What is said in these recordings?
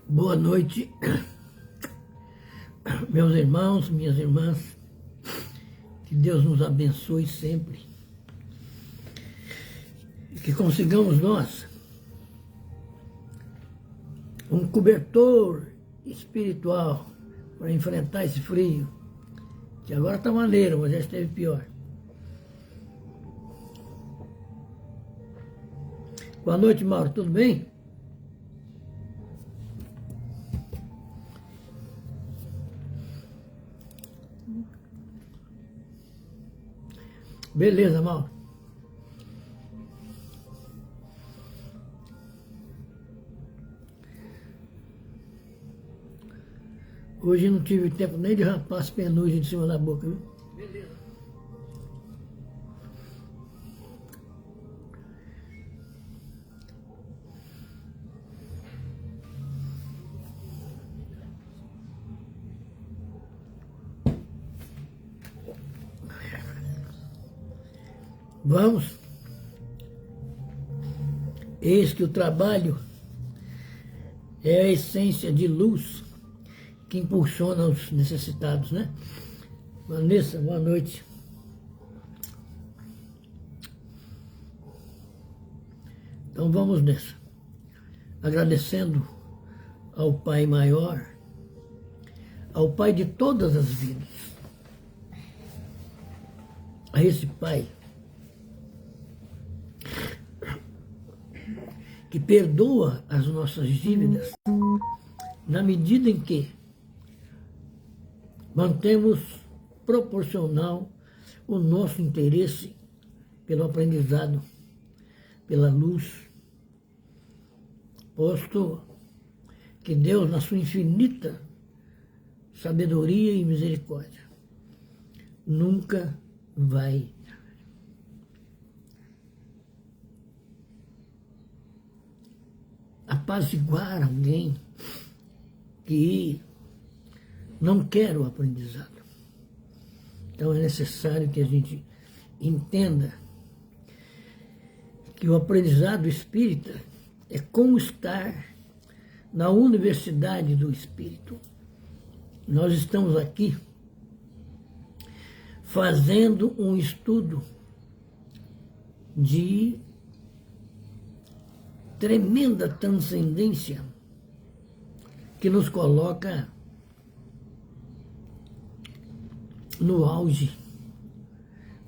Boa noite, meus irmãos, minhas irmãs. Que Deus nos abençoe sempre. Que consigamos nós um cobertor espiritual para enfrentar esse frio, que agora está maneiro, mas já esteve pior. Boa noite, Mauro, tudo bem? Beleza, Mauro. Hoje não tive tempo nem de raspar as penugem de cima da boca, viu? Beleza. Vamos. Eis que o trabalho é a essência de luz que impulsiona os necessitados, né? Vanessa, boa noite. Então vamos nessa. Agradecendo ao Pai maior, ao Pai de todas as vidas, a esse Pai que perdoa as nossas dívidas na medida em que mantemos proporcional o nosso interesse pelo aprendizado, pela luz, posto que Deus, na sua infinita sabedoria e misericórdia, nunca vai apaziguar alguém que não quer o aprendizado. Então é necessário que a gente entenda que o aprendizado espírita é como estar na universidade do espírito. Nós estamos aqui fazendo um estudo de tremenda transcendência que nos coloca no auge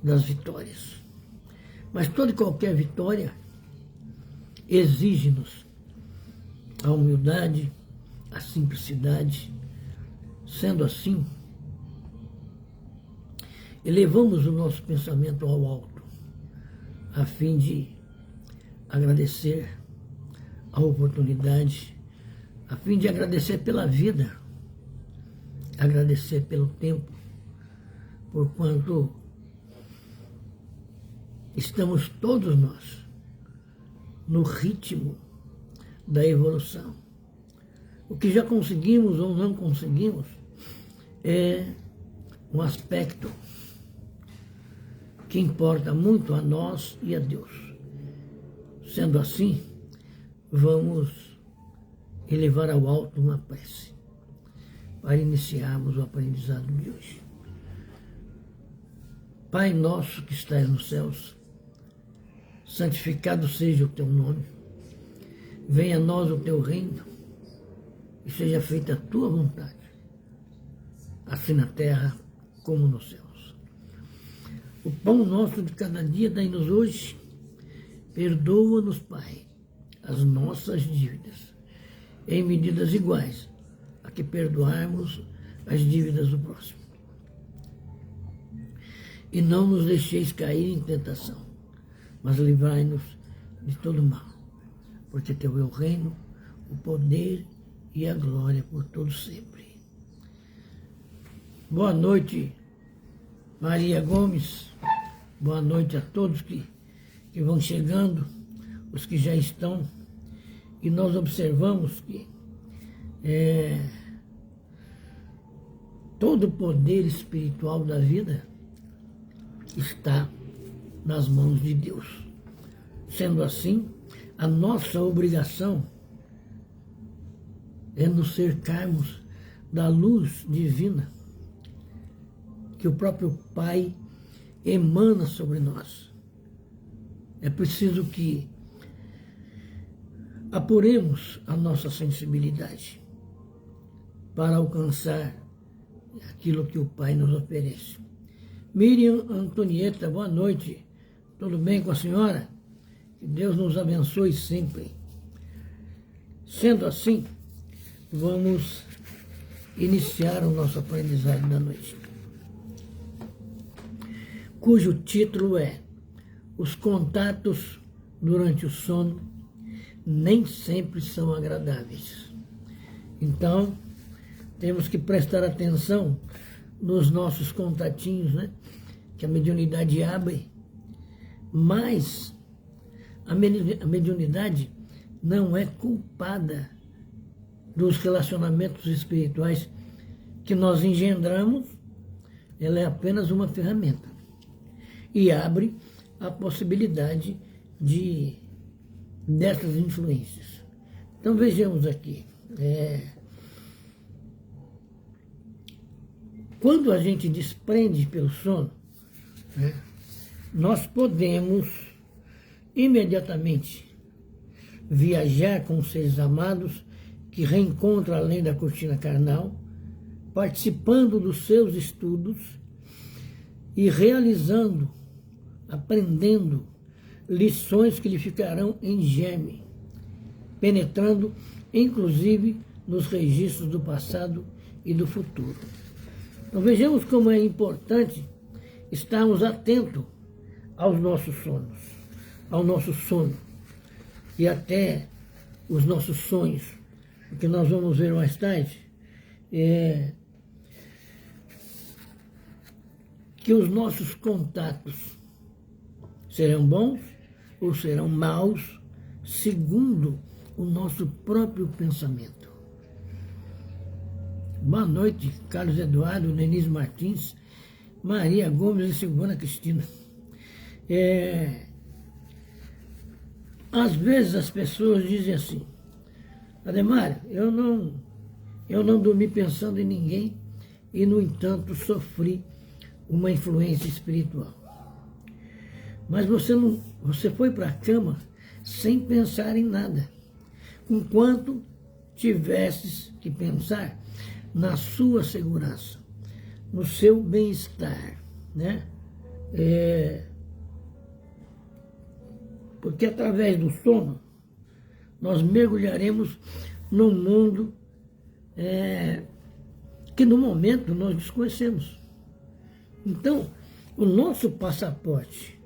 das vitórias. Mas toda e qualquer vitória exige-nos a humildade, a simplicidade. Sendo assim, elevamos o nosso pensamento ao alto, a fim de agradecer a oportunidade, a fim de agradecer pela vida, agradecer pelo tempo, porquanto estamos todos nós no ritmo da evolução. O que já conseguimos ou não conseguimos é um aspecto que importa muito a nós e a Deus. Sendo assim, vamos elevar ao alto uma prece para iniciarmos o aprendizado de hoje. Pai nosso que estás nos céus, santificado seja o teu nome. Venha a nós o teu reino e seja feita a tua vontade, assim na terra como nos céus. O pão nosso de cada dia dai-nos hoje. Perdoa-nos, Pai, as nossas dívidas, em medidas iguais a que perdoarmos as dívidas do próximo. E não nos deixeis cair em tentação, mas livrai-nos de todo mal, porque teu é o reino, o poder e a glória por todo sempre. Boa noite, Maria Gomes. Boa noite a todos que vão chegando, os que já estão. E nós observamos que todo o poder espiritual da vida está nas mãos de Deus. Sendo assim, a nossa obrigação é nos cercarmos da luz divina que o próprio Pai emana sobre nós. É preciso que apuremos a nossa sensibilidade para alcançar aquilo que o Pai nos oferece. Miriam Antonieta, boa noite. Tudo bem com a senhora? Que Deus nos abençoe sempre. Sendo assim, vamos iniciar o nosso aprendizado da noite, cujo título é Os contatos durante o sono nem sempre são agradáveis. Então, temos que prestar atenção nos nossos contatinhos, né? Que a mediunidade abre, mas a mediunidade não é culpada dos relacionamentos espirituais que nós engendramos, ela é apenas uma ferramenta e abre a possibilidade dessas influências. Então vejamos aqui, quando a gente desprende pelo sono, né, nós podemos imediatamente viajar com os seres amados que reencontram além da cortina carnal, participando dos seus estudos e realizando, aprendendo lições que lhe ficarão em germe, penetrando inclusive nos registros do passado e do futuro. Então vejamos como é importante estarmos atentos aos nossos sonos, ao nosso sono e até os nossos sonhos, porque nós vamos ver mais tarde que os nossos contatos serão bons ou serão maus, segundo o nosso próprio pensamento. Boa noite, Carlos Eduardo, Denise Martins, Maria Gomes e Silvana Cristina. Às vezes as pessoas dizem assim, Ademar, eu não dormi pensando em ninguém e, no entanto, sofri uma influência espiritual. Mas você foi para a cama sem pensar em nada, enquanto tivesses que pensar na sua segurança, no seu bem-estar, né? Porque através do sono nós mergulharemos num mundo que no momento nós desconhecemos. Então, o nosso passaporte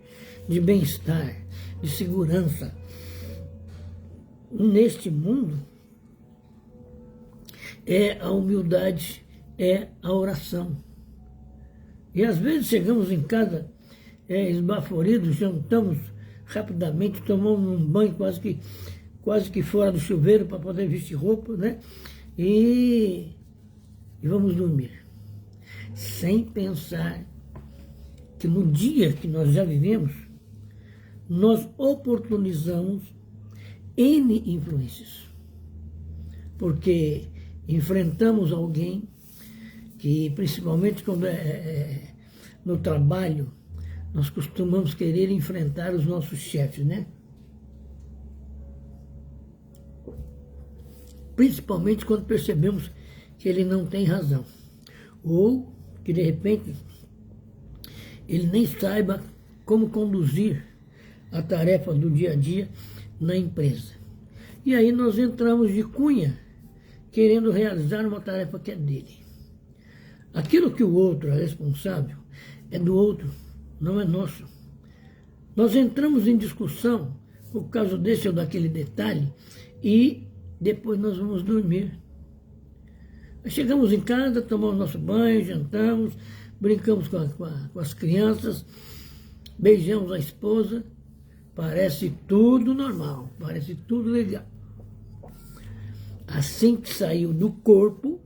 de bem-estar, de segurança neste mundo é a humildade, é a oração. E às vezes chegamos em casa esbaforidos, jantamos rapidamente, tomamos um banho quase que fora do chuveiro para poder vestir roupa, né? E vamos dormir, sem pensar que no dia que nós já vivemos, nós oportunizamos N influências. Porque enfrentamos alguém que, principalmente quando no trabalho, nós costumamos querer enfrentar os nossos chefes, né? Principalmente quando percebemos que ele não tem razão. Ou que, de repente, ele nem saiba como conduzir a tarefa do dia a dia na empresa. E aí nós entramos de cunha, querendo realizar uma tarefa que é dele. Aquilo que o outro é responsável é do outro, não é nosso. Nós entramos em discussão por causa desse ou daquele detalhe e depois nós vamos dormir. Chegamos em casa, tomamos nosso banho, jantamos, brincamos com as crianças, beijamos a esposa, parece tudo normal, parece tudo legal. Assim que saiu do corpo,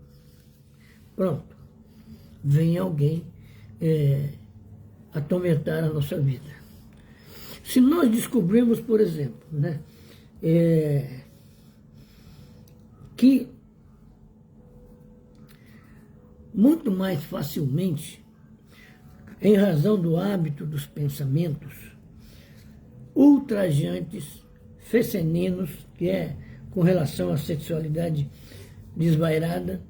pronto, vem alguém atormentar a nossa vida. Se nós descobrirmos, por exemplo, né, que muito mais facilmente, em razão do hábito dos pensamentos ultrajantes, feceninos, que é com relação à sexualidade desvairada,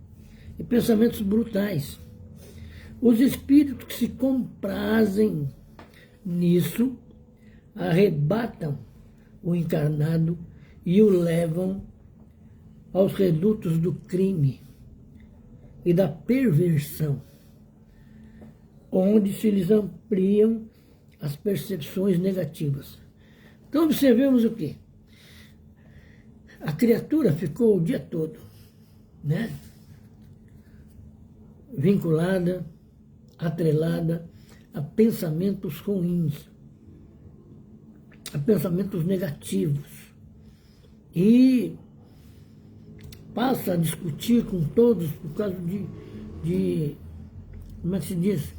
e pensamentos brutais. Os espíritos que se comprazem nisso arrebatam o encarnado e o levam aos redutos do crime e da perversão, onde se lhes ampliam as percepções negativas. Então observemos o quê? A criatura ficou o dia todo, né, vinculada, atrelada a pensamentos ruins, a pensamentos negativos, e passa a discutir com todos por causa de como é que se diz,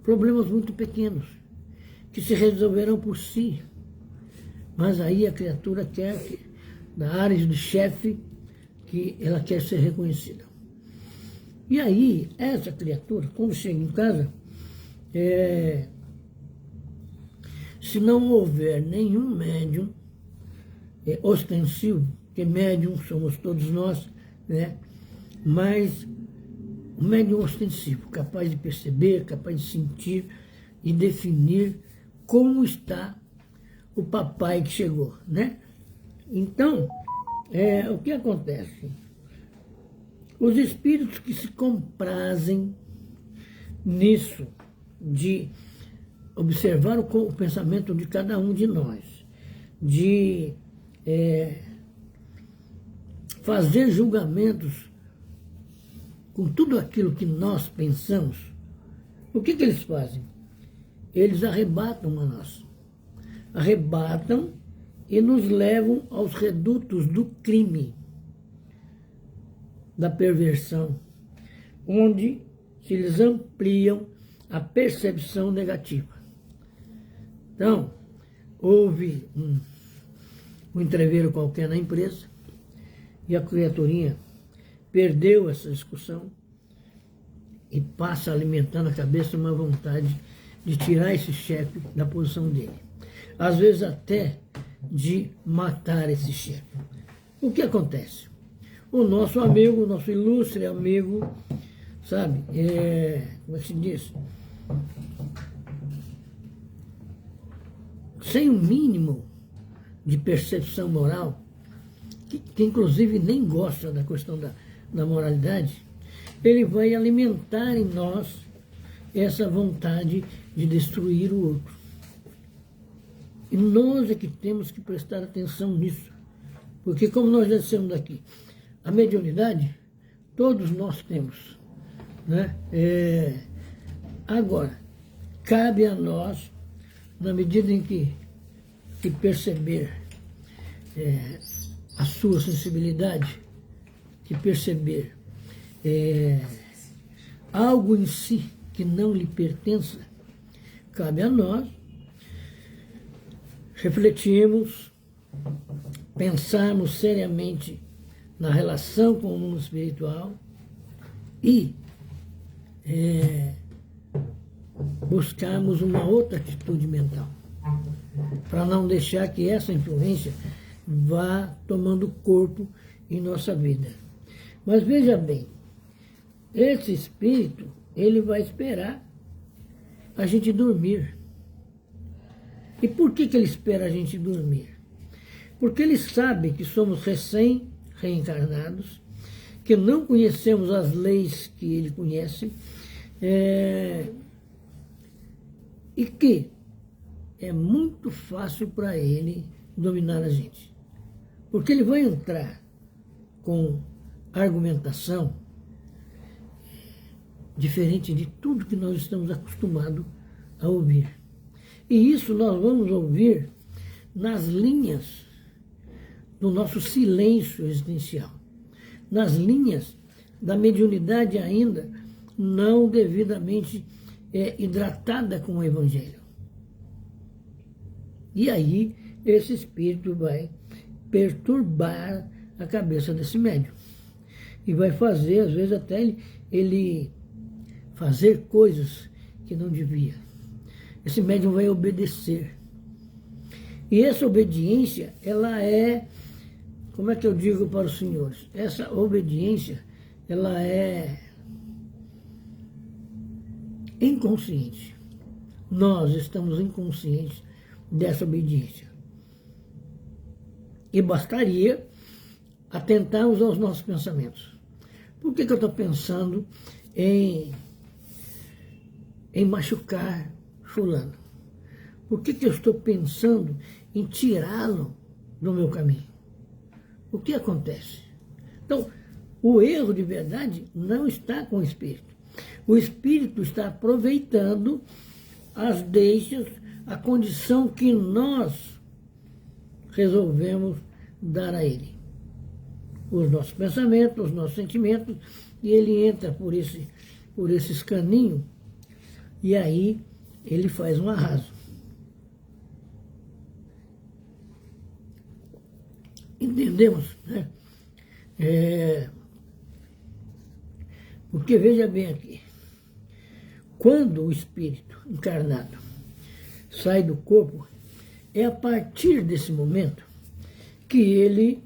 problemas muito pequenos, que se resolverão por si. Mas aí a criatura quer, na área de chefe, que ela quer ser reconhecida. E aí, essa criatura, quando chega em casa, se não houver nenhum médium ostensivo, que médium somos todos nós, né? Mas o médium ostensivo, capaz de perceber, capaz de sentir e definir como está o papai que chegou, né? Então, o que acontece? Os espíritos que se comprazem nisso, de observar o pensamento de cada um de nós, de fazer julgamentos com tudo aquilo que nós pensamos, o que eles fazem? Eles arrebatam a nós. Arrebatam e nos levam aos redutos do crime, da perversão, onde se lhes ampliam a percepção negativa. Então, houve um entreveiro qualquer na empresa e a criaturinha perdeu essa discussão e passa alimentando a cabeça uma vontade de tirar esse chefe da posição dele. Às vezes até de matar esse chefe. O que acontece? O nosso amigo, o nosso ilustre amigo, sabe, como é que se diz? Sem o mínimo de percepção moral, que inclusive nem gosta da questão da moralidade, ele vai alimentar em nós essa vontade de destruir o outro. E nós é que temos que prestar atenção nisso. Porque, como nós já dissemos aqui, a mediunidade, todos nós temos, né? Agora, cabe a nós, na medida em que perceber a sua sensibilidade, que perceber algo em si que não lhe pertença, cabe a nós refletirmos, pensarmos seriamente na relação com o mundo espiritual e buscarmos uma outra atitude mental, para não deixar que essa influência vá tomando corpo em nossa vida. Mas veja bem, esse espírito, ele vai esperar a gente dormir. E por que ele espera a gente dormir? Porque ele sabe que somos recém-reencarnados, que não conhecemos as leis que ele conhece, e que é muito fácil para ele dominar a gente. Porque ele vai entrar com argumentação diferente de tudo que nós estamos acostumados a ouvir. E isso nós vamos ouvir nas linhas do nosso silêncio existencial, nas linhas da mediunidade ainda não devidamente hidratada com o Evangelho. E aí esse espírito vai perturbar a cabeça desse médium. E vai fazer, às vezes, até ele fazer coisas que não devia. Esse médium vai obedecer. E essa obediência, ela é, como é que eu digo para os senhores? Essa obediência, ela é inconsciente. Nós estamos inconscientes dessa obediência. E bastaria atentarmos aos nossos pensamentos. Por que eu estou pensando em machucar fulano? Por que eu estou pensando em tirá-lo do meu caminho? O que acontece? Então, o erro de verdade não está com o espírito. O espírito está aproveitando as deixas, a condição que nós resolvemos dar a ele. Os nossos pensamentos, os nossos sentimentos, e ele entra por esse caninho, e aí ele faz um arraso. Entendemos, né? Porque veja bem aqui, quando o espírito encarnado sai do corpo, é a partir desse momento que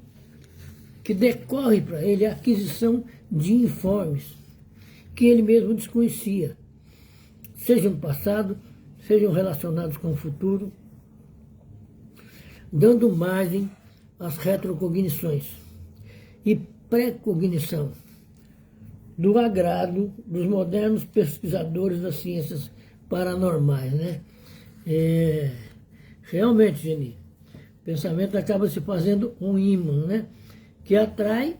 decorre para ele a aquisição de informes que ele mesmo desconhecia, sejam passado, sejam relacionados com o futuro, dando margem às retrocognições e pré-cognição, do agrado dos modernos pesquisadores das ciências paranormais, né? Realmente, Geni, o pensamento acaba se fazendo um ímã, né? Que atrai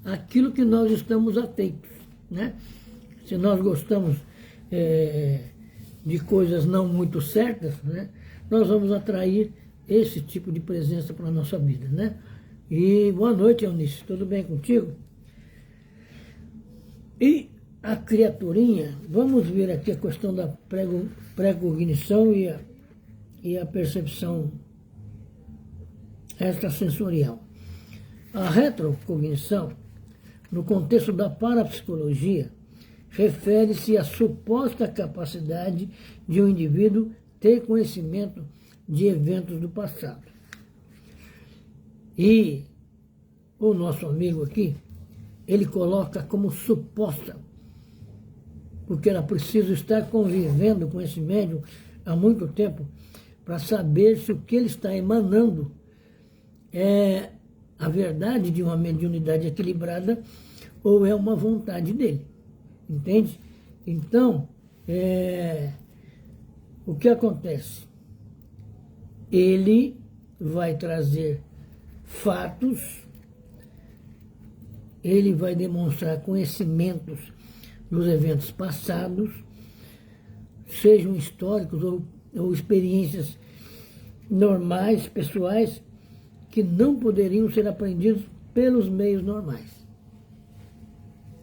aquilo que nós estamos afeitos, né? Se nós gostamos de coisas não muito certas, né? Nós vamos atrair esse tipo de presença para a nossa vida, né? E boa noite, Eunice, tudo bem contigo? E a criaturinha, vamos ver aqui a questão da pré-cognição e a percepção extrasensorial. A retrocognição, no contexto da parapsicologia, refere-se à suposta capacidade de um indivíduo ter conhecimento de eventos do passado. E o nosso amigo aqui, ele coloca como suposta, porque era preciso estar convivendo com esse médium há muito tempo para saber se o que ele está emanando é a verdade de uma mediunidade equilibrada ou é uma vontade dele, entende? Então, o que acontece? Ele vai trazer fatos, ele vai demonstrar conhecimentos dos eventos passados, sejam históricos ou experiências normais, pessoais, que não poderiam ser aprendidos pelos meios normais.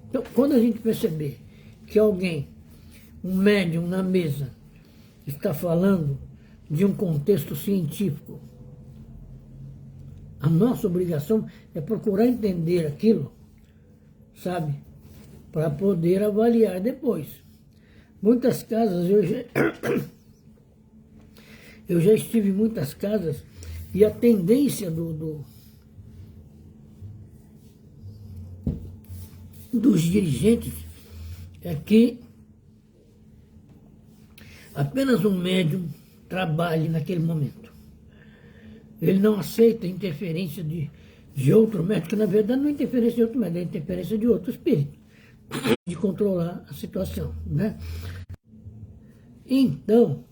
Então, quando a gente perceber que alguém, um médium na mesa, está falando de um contexto científico, a nossa obrigação é procurar entender aquilo, sabe? Para poder avaliar depois. Muitas casas, eu já estive em muitas casas e a tendência dos dirigentes é que apenas um médium trabalhe naquele momento. Ele não aceita interferência de outro médium, que na verdade não é interferência de outro médium, é interferência de outro espírito, de controlar a situação, né? Então,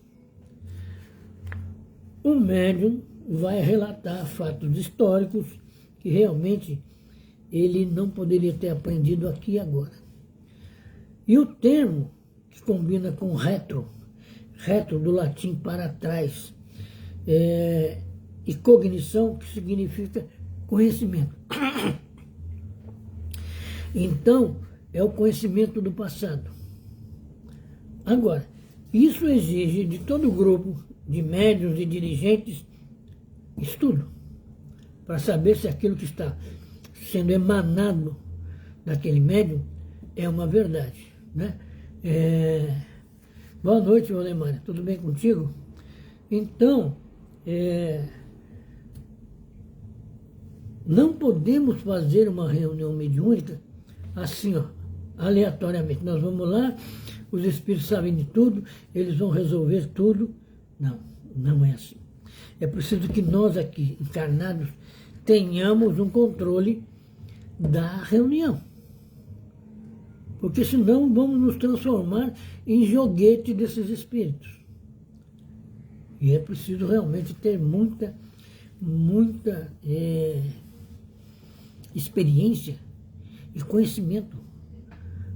o médium vai relatar fatos históricos que realmente ele não poderia ter aprendido aqui e agora. E o termo que combina com retro do latim para trás, e cognição, que significa conhecimento. Então, é o conhecimento do passado. Agora, isso exige de todo o grupo de médiuns e dirigentes estudo, para saber se aquilo que está sendo emanado daquele médium é uma verdade, né? Boa noite, Valdemar. Tudo bem contigo? Então, não podemos fazer uma reunião mediúnica assim, ó, aleatoriamente. Nós vamos lá, os espíritos sabem de tudo, eles vão resolver tudo. Não, não é assim. É preciso que nós aqui, encarnados, tenhamos um controle da reunião. Porque senão vamos nos transformar em joguete desses espíritos. E é preciso realmente ter muita experiência e conhecimento.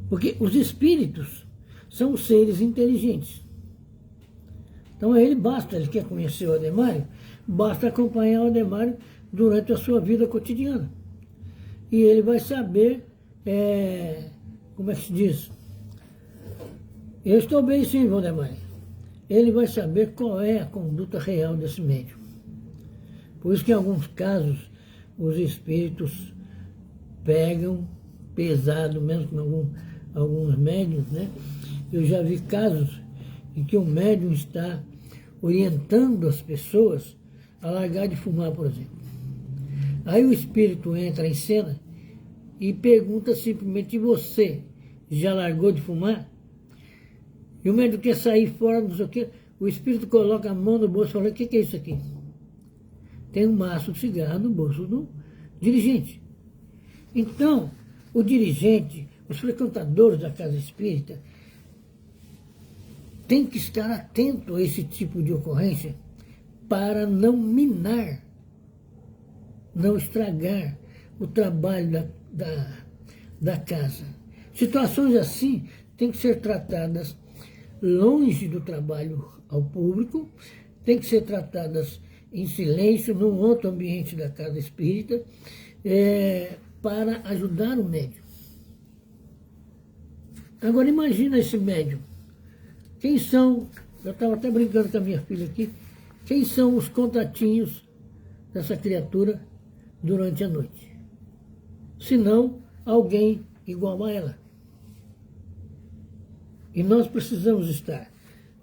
Porque os espíritos são seres inteligentes. Então ele quer conhecer o Ademário, basta acompanhar o Ademário durante a sua vida cotidiana. E ele vai saber, como é que se diz? Eu estou bem sim, Valdemar. Ele vai saber qual é a conduta real desse médium. Por isso que em alguns casos os espíritos pegam pesado, mesmo com alguns médiuns, né? Eu já vi casos em que o médium está orientando as pessoas a largar de fumar, por exemplo. Aí o espírito entra em cena e pergunta simplesmente: e você já largou de fumar? E o médium quer sair fora, não sei o quê. O espírito coloca a mão no bolso e fala: o que é isso aqui? Tem um maço de cigarro no bolso do dirigente. Então, o dirigente, os frequentadores da casa espírita, tem que estar atento a esse tipo de ocorrência para não minar, não estragar o trabalho da casa. Situações assim têm que ser tratadas longe do trabalho ao público, têm que ser tratadas em silêncio, num outro ambiente da casa espírita, para ajudar o médium. Agora imagina esse médium. Quem são, eu estava até brincando com a minha filha aqui, quem são os contatinhos dessa criatura durante a noite? Se não, alguém igual a ela. E nós precisamos estar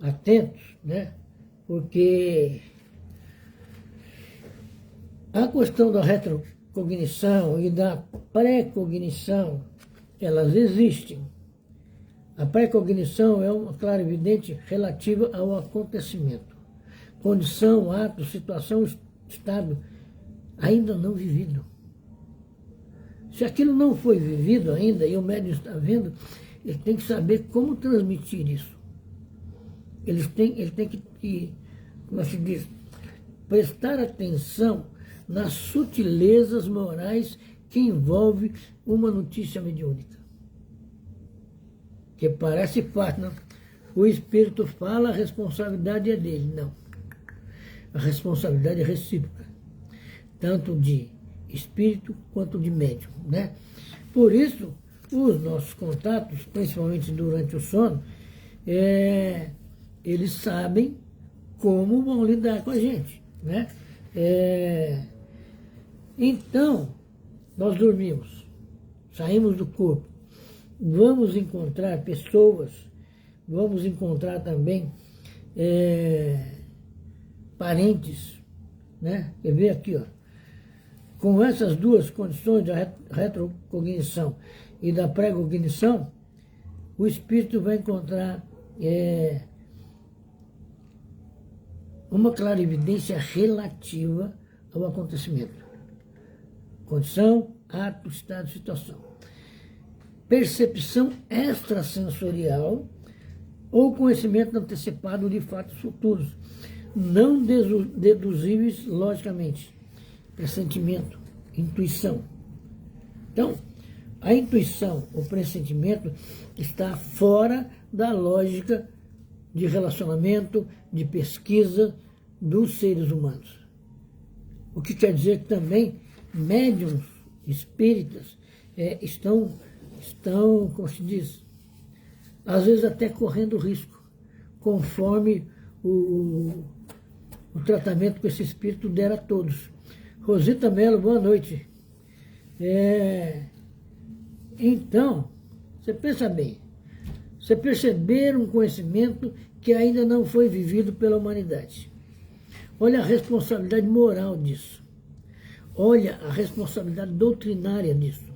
atentos, né? Porque a questão da retrocognição e da pré-cognição, elas existem. A pré-cognição é uma clarividente relativa ao acontecimento. Condição, ato, situação, estado ainda não vivido. Se aquilo não foi vivido ainda e o médium está vendo, ele tem que saber como transmitir isso. Ele tem que, como se diz, prestar atenção nas sutilezas morais que envolvem uma notícia mediúnica. Que parece fácil, não? O espírito fala, a responsabilidade é dele. Não. A responsabilidade é recíproca. Tanto de espírito quanto de médium, né? Por isso, os nossos contatos, principalmente durante o sono, eles sabem como vão lidar com a gente, né? Então, nós dormimos, saímos do corpo, vamos encontrar pessoas, vamos encontrar também parentes, né? Quer ver aqui, ó. Com essas duas condições da retrocognição e da pré-cognição, o espírito vai encontrar uma clarividência relativa ao acontecimento. Condição, ato, estado, situação. Percepção extrasensorial ou conhecimento antecipado de fatos futuros, não deduzíveis logicamente. Pressentimento, intuição. Então, a intuição, o pressentimento, está fora da lógica de relacionamento, de pesquisa dos seres humanos. O que quer dizer que também médiuns espíritas estão, como se diz, às vezes até correndo risco, conforme o tratamento que esse espírito der a todos. Rosita Mello, boa noite. Então, você pensa bem, Você perceber um conhecimento que ainda não foi vivido pela humanidade. Olha a responsabilidade moral disso. Olha a responsabilidade doutrinária disso.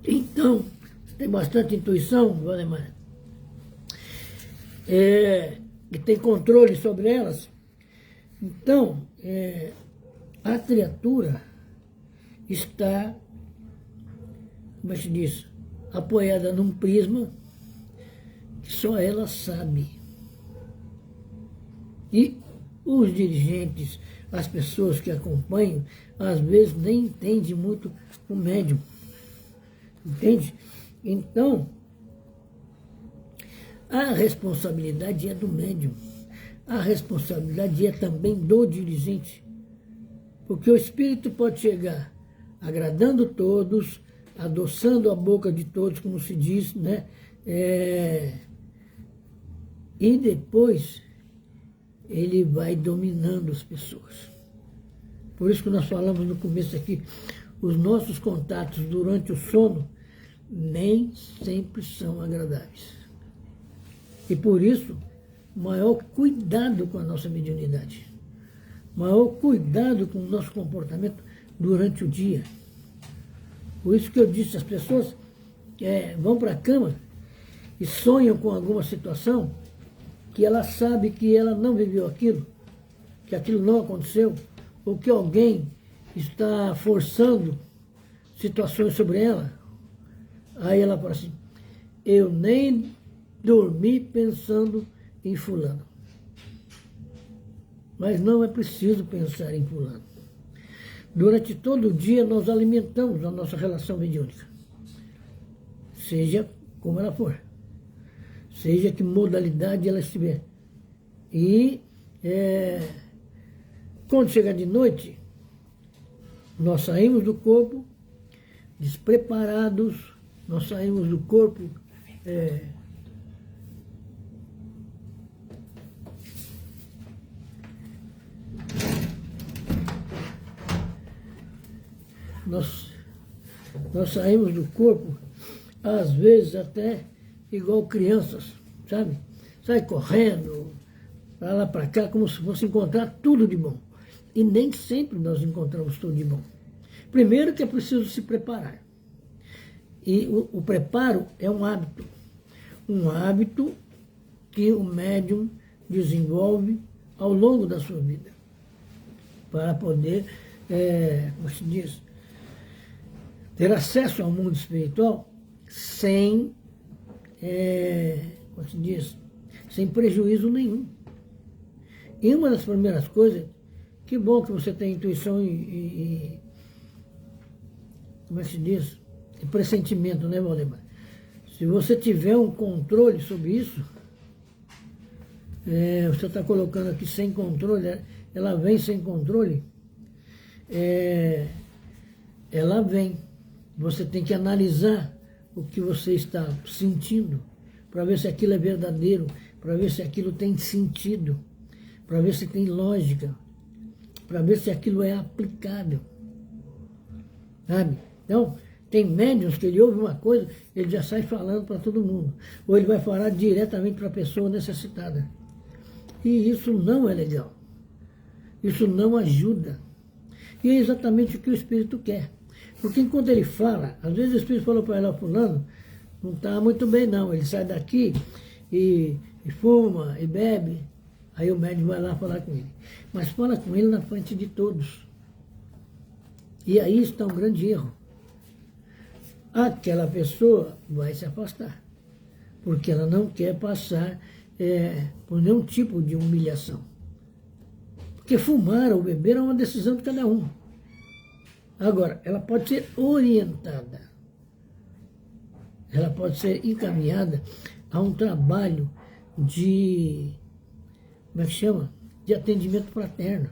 Então, tem bastante intuição, Valdemar, que tem controle sobre elas. Então, a criatura está, como se diz, apoiada num prisma que só ela sabe. E os dirigentes, as pessoas que acompanham, às vezes nem entendem muito o médium. Entende? Então, a responsabilidade é do médium. A responsabilidade é também do dirigente. Porque o espírito pode chegar agradando todos, adoçando a boca de todos, como se diz, né? E depois ele vai dominando as pessoas. Por isso que nós falamos no começo aqui, os nossos contatos durante o sono nem sempre são agradáveis. E por isso, maior cuidado com a nossa mediunidade. Maior cuidado com o nosso comportamento durante o dia. Por isso que eu disse, as pessoas vão para a cama e sonham com alguma situação que ela sabe que ela não viveu aquilo, que aquilo não aconteceu, ou que alguém está forçando situações sobre ela. Aí ela fala assim, eu nem dormi pensando em fulano. Mas não é preciso pensar em fulano. Durante todo o dia nós alimentamos a nossa relação mediúnica. Seja como ela for. Seja que modalidade ela estiver. E quando chegar de noite, nós saímos do corpo despreparados, nós saímos do corpo nós saímos do corpo, às vezes até igual crianças, sabe? Sai correndo, para lá para cá, como se fosse encontrar tudo de bom. E nem sempre nós encontramos tudo de bom. Primeiro que é preciso se preparar. E o preparo é um hábito. Um hábito que o médium desenvolve ao longo da sua vida. Para poder, como se diz, ter acesso ao mundo espiritual sem, como se diz, sem prejuízo nenhum. E uma das primeiras coisas, que bom que você tem intuição e como é que se diz? E pressentimento, né, Valdemar? Se você tiver um controle sobre isso, você está colocando aqui sem controle, ela vem sem controle, ela vem. Você tem que analisar o que você está sentindo, para ver se aquilo é verdadeiro, para ver se aquilo tem sentido, para ver se tem lógica, para ver se aquilo é aplicável. Sabe? Então, tem médiuns que ele ouve uma coisa, ele já sai falando para todo mundo. Ou ele vai falar diretamente para a pessoa necessitada. E isso não é legal. Isso não ajuda. E é exatamente o que o espírito quer. Porque enquanto ele fala, às vezes o espírito falou para ela, fulano, não está muito bem não. Ele sai daqui e fuma, e bebe. Aí o médium vai lá falar com ele. Mas fala com ele na frente de todos. E aí está um grande erro. Aquela pessoa vai se afastar. Porque ela não quer passar por nenhum tipo de humilhação. Porque fumar ou beber é uma decisão de cada um. Agora, ela pode ser orientada. Ela pode ser encaminhada a um trabalho de, como é que chama? De atendimento fraterno.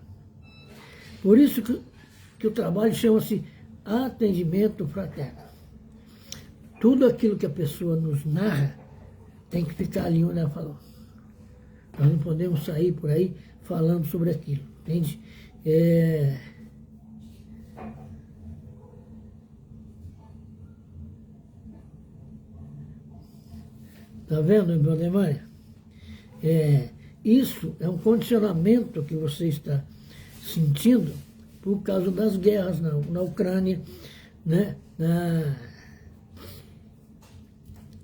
Por isso que o trabalho chama-se atendimento fraterno. Tudo aquilo que a pessoa nos narra tem que ficar ali onde ela falou. Nós não podemos sair por aí falando sobre aquilo, entende? Está vendo, Valdemar? Isso é um condicionamento que você está sentindo por causa das guerras na Ucrânia, né?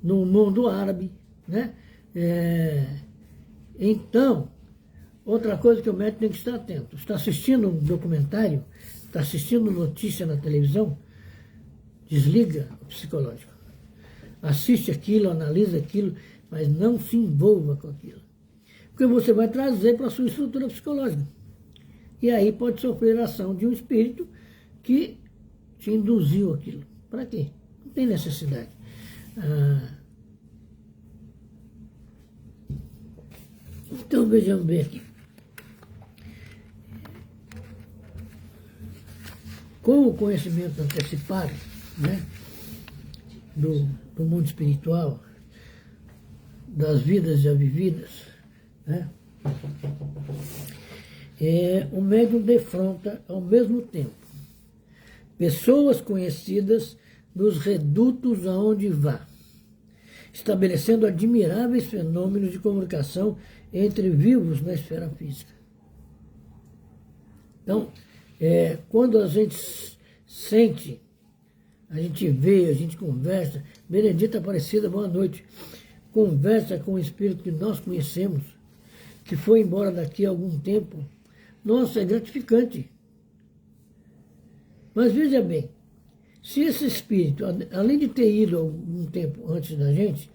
No mundo árabe, né? Então, outra coisa que o médico tem que estar atento. Está assistindo um documentário, está assistindo notícia na televisão, desliga o psicológico. Assiste aquilo, analisa aquilo, mas não se envolva com aquilo. Porque você vai trazer para a sua estrutura psicológica. E aí pode sofrer a ação de um espírito que te induziu aquilo. Para quê? Não tem necessidade. Então vejamos bem aqui. Com o conhecimento antecipado, né, do mundo espiritual, das vidas já vividas, né, o médium defronta ao mesmo tempo pessoas conhecidas nos redutos aonde vá, estabelecendo admiráveis fenômenos de comunicação entre vivos na esfera física. Então, quando a gente sente, a gente vê, a gente conversa, Benedita Aparecida, boa noite, conversa com o espírito que nós conhecemos, que foi embora daqui a algum tempo, nossa, é gratificante. Mas veja bem, se esse espírito, além de ter ido algum tempo antes da gente,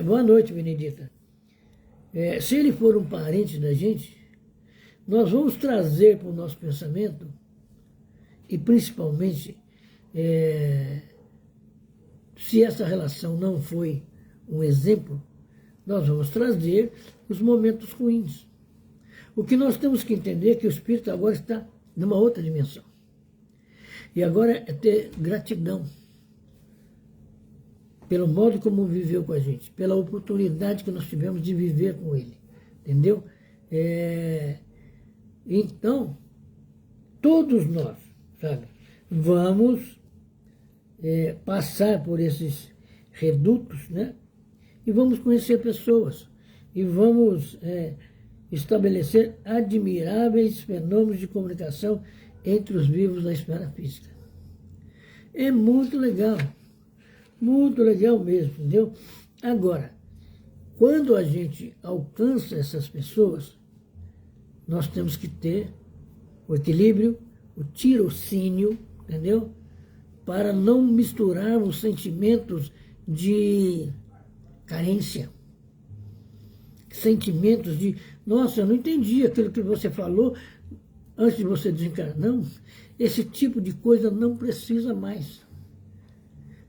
boa noite, Benedita, se ele for um parente da gente, nós vamos trazer para o nosso pensamento, e principalmente, se essa relação não foi um exemplo, nós vamos trazer os momentos ruins. O que nós temos que entender é que o espírito agora está numa outra dimensão. E agora é ter gratidão pelo modo como viveu com a gente, pela oportunidade que nós tivemos de viver com ele, entendeu? Então, todos nós, sabe, vamos passar por esses redutos, né? E vamos conhecer pessoas, e vamos estabelecer admiráveis fenômenos de comunicação entre os vivos da esfera física. É muito legal mesmo, entendeu? Agora, quando a gente alcança essas pessoas, nós temos que ter o equilíbrio, o tirocínio, entendeu? Para não misturarmos sentimentos de carência, sentimentos de, nossa, eu não entendi aquilo que você falou antes de você desencarnar. Não, esse tipo de coisa não precisa mais.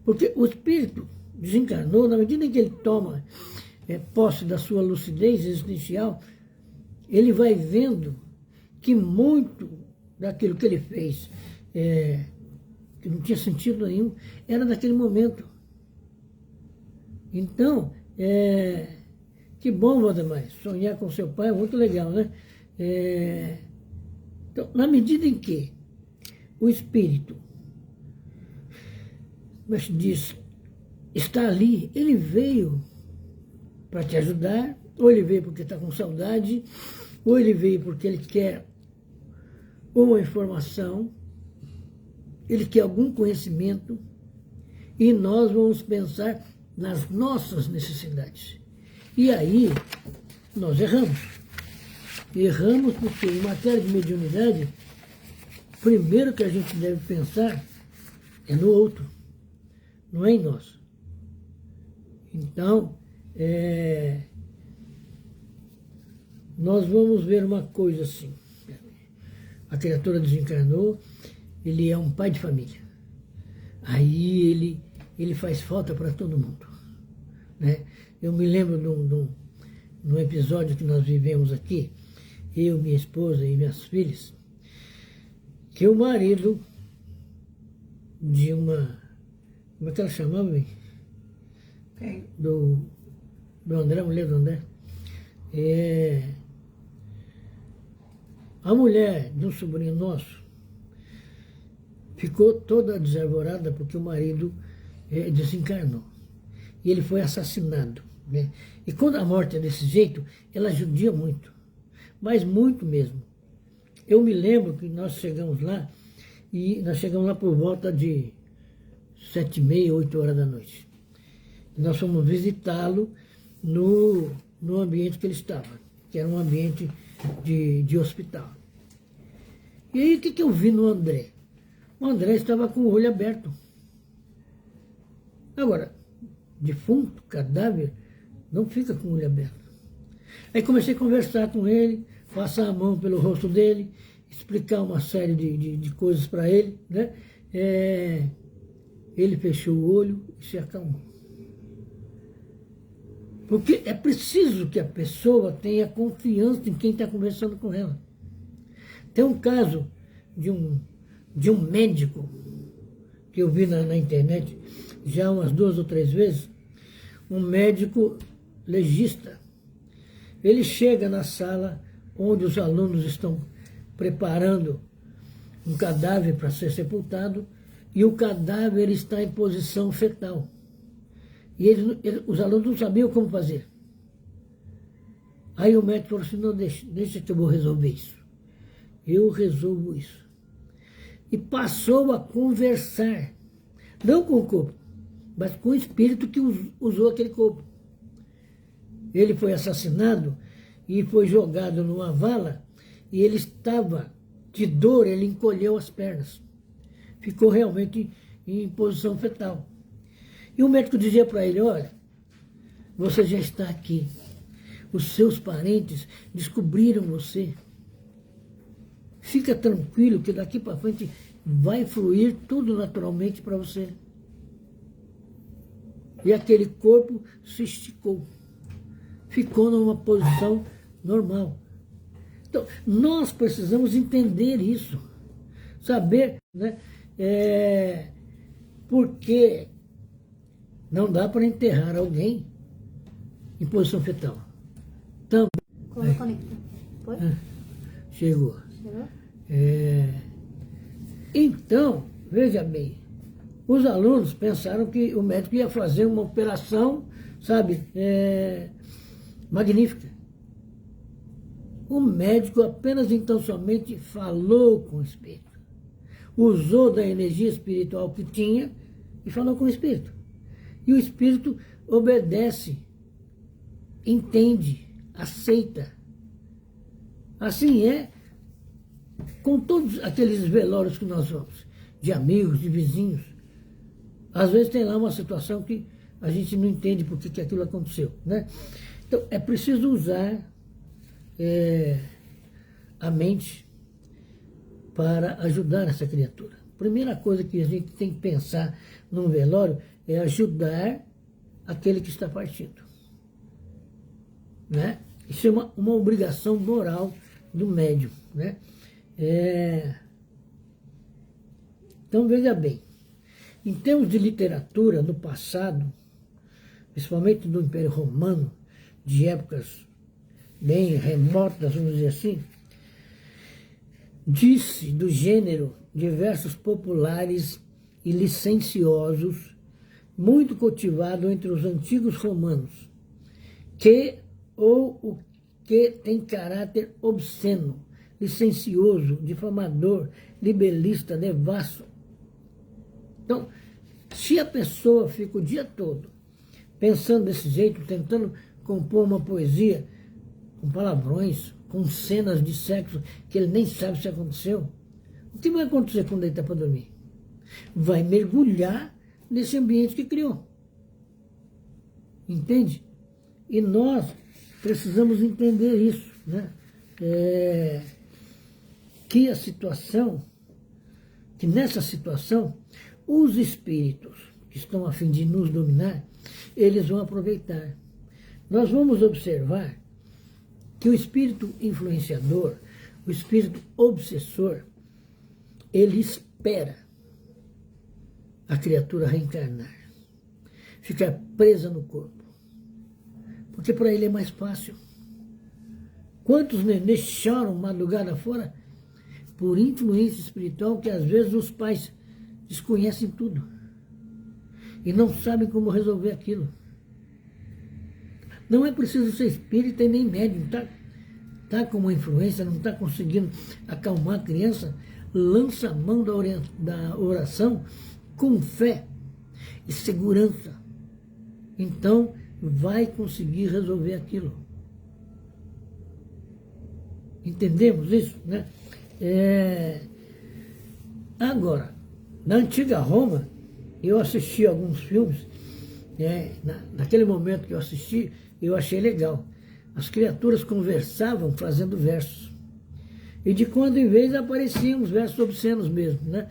Porque o espírito desencarnou, na medida em que ele toma posse da sua lucidez existencial, ele vai vendo que muito daquilo que ele fez, que não tinha sentido nenhum, era naquele momento. Então, que bom, Valdemar, sonhar com seu pai é muito legal, né? Então, na medida em que o espírito, mas diz, está ali, ele veio para te ajudar, ou ele veio porque está com saudade, ou ele veio porque ele quer uma informação, ele quer algum conhecimento, e nós vamos pensar nas nossas necessidades. E aí, nós erramos. Erramos porque, em matéria de mediunidade, primeiro que a gente deve pensar é no outro, não é em nós. Então, nós vamos ver uma coisa assim. A criatura desencarnou, ele é um pai de família. Aí ele faz falta para todo mundo, né? Eu me lembro de um episódio que nós vivemos aqui, eu, minha esposa e minhas filhas, que o marido de uma... Como é que ela chamava? Quem? Do André, a mulher do André. A mulher de um sobrinho nosso ficou toda desarvorada porque o marido desencarnou. E ele foi assassinado, né? E quando a morte é desse jeito, ela judia muito, mas muito mesmo. Eu me lembro que nós chegamos lá, e nós chegamos lá por volta de 7h30, 8 horas da noite. E nós fomos visitá-lo no ambiente que ele estava, que era um ambiente de hospital. E aí o que eu vi no André? O André estava com o olho aberto. Agora, defunto, cadáver, não fica com o olho aberto. Aí comecei a conversar com ele, passar a mão pelo rosto dele, explicar uma série de coisas para ele, né? Ele fechou o olho e se acalmou. Porque é preciso que a pessoa tenha confiança em quem está conversando com ela. Tem um caso de um médico que eu vi na internet já umas 2 ou 3 vezes, um médico legista. Ele chega na sala onde os alunos estão preparando um cadáver para ser sepultado e o cadáver está em posição fetal. E os alunos não sabiam como fazer. Aí o médico falou assim, não, deixa que eu vou resolver isso. Eu resolvo isso. E passou a conversar, não com o corpo, mas com o espírito que usou aquele corpo. Ele foi assassinado e foi jogado numa vala e ele estava de dor, ele encolheu as pernas. Ficou realmente em posição fetal. E o médico dizia para ele, olha, você já está aqui. Os seus parentes descobriram você. Fica tranquilo que daqui para frente vai fluir tudo naturalmente para você. E aquele corpo se esticou. Ficou numa posição normal. Então, nós precisamos entender isso. Saber, né? Porque não dá para enterrar alguém em posição fetal. Também. Como conectou? Foi? Chegou. Chegou? Então, veja bem, os alunos pensaram que o médico ia fazer uma operação, sabe, magnífica. O médico apenas então somente falou com o espírito. Usou da energia espiritual que tinha e falou com o espírito. E o espírito obedece, entende, aceita. Assim é com todos aqueles velórios que nós vamos, de amigos, de vizinhos. Às vezes tem lá uma situação que a gente não entende por que aquilo aconteceu, né? Então, é preciso usar a mente para ajudar essa criatura. Primeira coisa que a gente tem que pensar num velório é ajudar aquele que está partindo, né? Isso é uma obrigação moral do médium, né? Então, veja bem, em termos de literatura, no passado, principalmente do Império Romano, de épocas bem remotas, vamos dizer assim, disse do gênero de versos populares e licenciosos, muito cultivado entre os antigos romanos, o que tem caráter obsceno, licencioso, difamador, libelista, devasso. Então, se a pessoa fica o dia todo pensando desse jeito, tentando compor uma poesia com palavrões, com cenas de sexo que ele nem sabe se aconteceu, o que vai acontecer quando ele está para dormir? Vai mergulhar nesse ambiente que criou. Entende? E nós precisamos entender isso, né? Que nessa situação, os espíritos que estão a fim de nos dominar, eles vão aproveitar. Nós vamos observar que o espírito influenciador, o espírito obsessor, ele espera a criatura reencarnar, ficar presa no corpo, porque para ele é mais fácil. Quantos nenês choram madrugada fora por influência espiritual que às vezes os pais desconhecem tudo e não sabem como resolver aquilo. Não é preciso ser espírita e nem médium, tá com uma influência, não está conseguindo acalmar a criança, lança a mão da oração com fé e segurança. Então, vai conseguir resolver aquilo. Entendemos isso, né? Agora, na antiga Roma, eu assisti alguns filmes, naquele momento que eu assisti, eu achei legal. As criaturas conversavam fazendo versos. E de quando em vez apareciam os versos obscenos mesmo, né?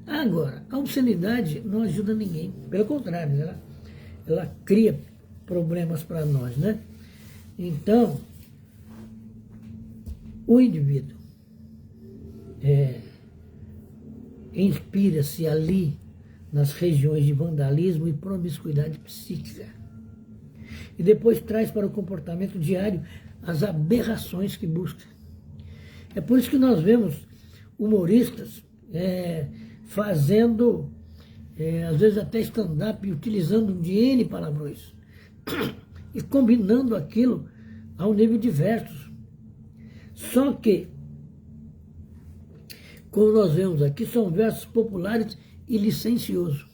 Agora, a obscenidade não ajuda ninguém. Pelo contrário, ela cria problemas para nós, né? Então, o indivíduo inspira-se ali nas regiões de vandalismo e promiscuidade psíquica. E depois traz para o comportamento diário as aberrações que busca. É por isso que nós vemos humoristas fazendo, às vezes até stand-up, utilizando de N palavrões e combinando aquilo ao nível de versos. Só que, como nós vemos aqui, são versos populares e licenciosos,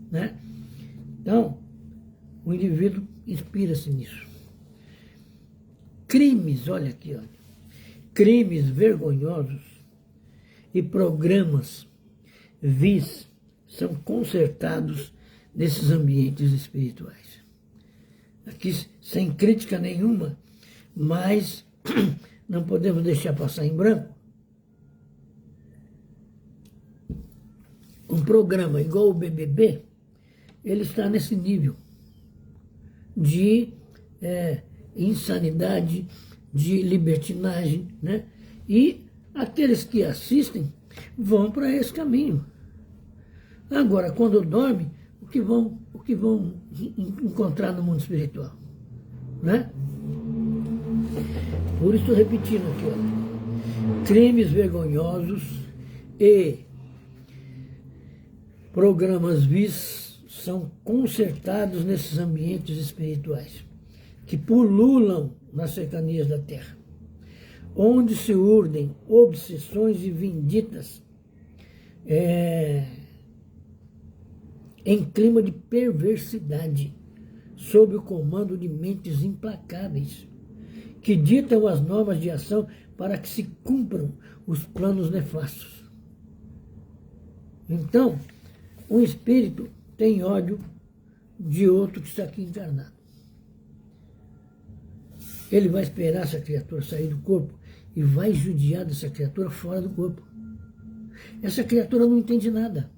né? Então, o indivíduo inspira-se nisso. Crimes, olha aqui, olha. Crimes vergonhosos e programas vis são consertados nesses ambientes espirituais. Aqui, sem crítica nenhuma, mas não podemos deixar passar em branco. Um programa igual o BBB, ele está nesse nível de insanidade, de libertinagem, né? E aqueles que assistem vão para esse caminho. Agora, quando dormem, o que vão encontrar no mundo espiritual, né? Por isso, repetindo aqui, ó, crimes vergonhosos e programas vis são consertados nesses ambientes espirituais que pululam nas cercanias da terra, onde se urdem obsessões e vinditas em clima de perversidade, sob o comando de mentes implacáveis, que ditam as normas de ação para que se cumpram os planos nefastos. Então, um espírito tem ódio de outro que está aqui encarnado. Ele vai esperar essa criatura sair do corpo e vai judiar dessa criatura fora do corpo. Essa criatura não entende nada.